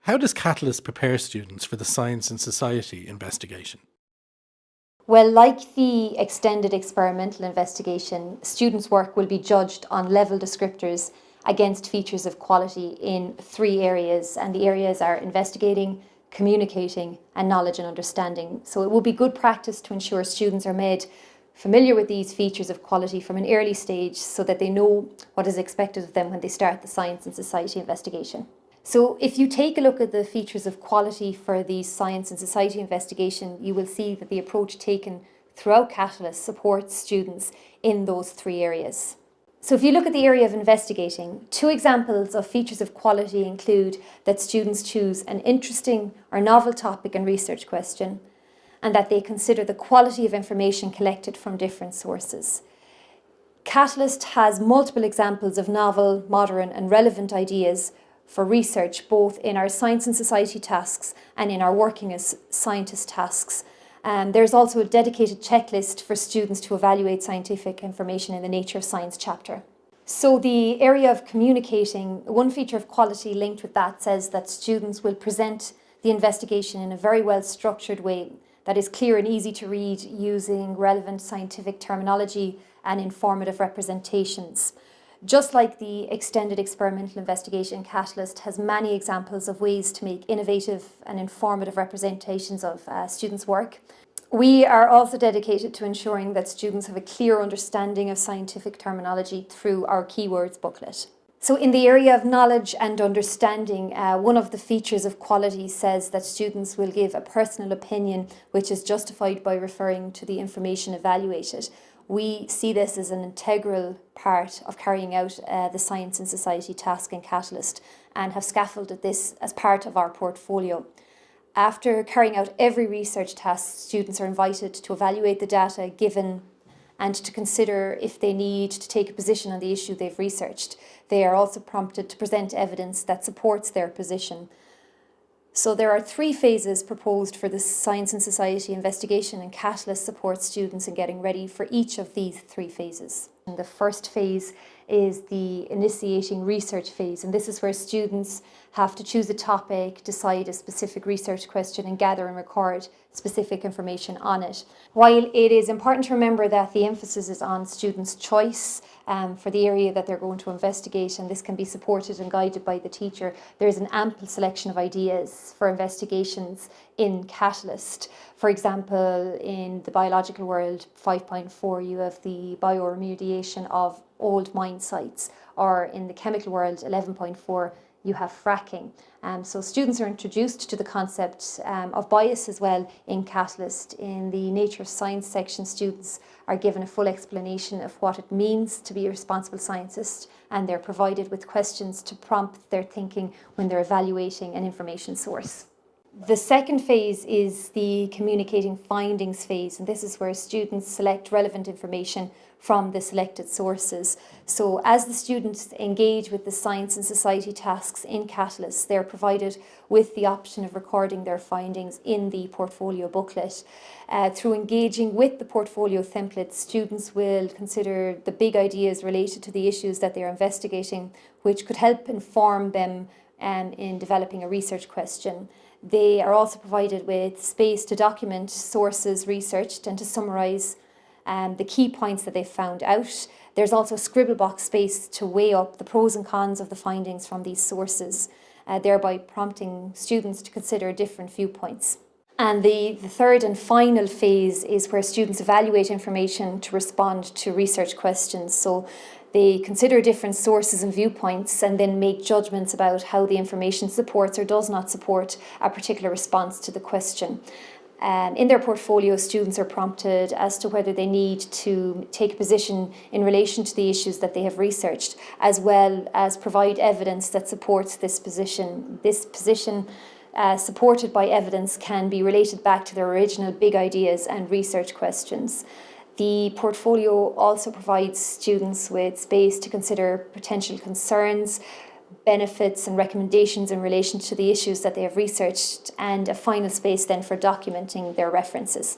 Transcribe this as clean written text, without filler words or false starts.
How does Catalyst prepare students for the science and society investigation? Well, like the extended experimental investigation, students' work will be judged on level descriptors against features of quality in three areas, and the areas are investigating, communicating, and knowledge and understanding. So it will be good practice to ensure students are made familiar with these features of quality from an early stage so that they know what is expected of them when they start the science and society investigation. So if you take a look at the features of quality for the science and society investigation, you will see that the approach taken throughout Catalyst supports students in those three areas. So if you look at the area of investigating, two examples of features of quality include that students choose an interesting or novel topic and research question, and that they consider the quality of information collected from different sources. Catalyst has multiple examples of novel, modern and relevant ideas for research, both in our science and society tasks and in our working as scientist tasks. There's also a dedicated checklist for students to evaluate scientific information in the Nature of Science chapter. So the area of communicating, one feature of quality linked with that says that students will present the investigation in a very well structured way that is clear and easy to read, using relevant scientific terminology and informative representations. Just like the extended experimental investigation, Catalyst has many examples of ways to make innovative and informative representations of students' work. We are also dedicated to ensuring that students have a clear understanding of scientific terminology through our keywords booklet. So in the area of knowledge and understanding, one of the features of quality says that students will give a personal opinion which is justified by referring to the information evaluated. We see this as an integral part of carrying out the science and society task in Catalyst, and have scaffolded this as part of our portfolio. After carrying out every research task, students are invited to evaluate the data given and to consider if they need to take a position on the issue they've researched. They are also prompted to present evidence that supports their position. So there are three phases proposed for the science and society investigation, and Catalyst supports students in getting ready for each of these three phases. And the first phase is the initiating research phase, and this is where students have to choose a topic, decide a specific research question and gather and record specific information on it. While it is important to remember that the emphasis is on students' choice for the area that they're going to investigate, and this can be supported and guided by the teacher, there is an ample selection of ideas for investigations in Catalyst. For example, in the biological world 5.4, you have the bioremediation of old mine sites, or in the chemical world 11.4, you have fracking. So students are introduced to the concept of bias as well in Catalyst. In the Nature of Science section, students are given a full explanation of what it means to be a responsible scientist, and they're provided with questions to prompt their thinking when they're evaluating an information source. The second phase is the communicating findings phase, and this is where students select relevant information from the selected sources. So as the students engage with the science and society tasks in Catalyst, they're provided with the option of recording their findings in the portfolio booklet. Through engaging with the portfolio template, students will consider the big ideas related to the issues that they're investigating, which could help inform them in developing a research question. They are also provided with space to document sources researched and to summarise the key points that they've found out. There's also a scribble box space to weigh up the pros and cons of the findings from these sources, thereby prompting students to consider different viewpoints. And the third and final phase is where students evaluate information to respond to research questions. So they consider different sources and viewpoints and then make judgments about how the information supports or does not support a particular response to the question. In their portfolio, students are prompted as to whether they need to take a position in relation to the issues that they have researched, as well as provide evidence that supports this position. This position, supported by evidence, can be related back to their original big ideas and research questions. The portfolio also provides students with space to consider potential concerns, benefits and recommendations in relation to the issues that they have researched, and a final space then for documenting their references.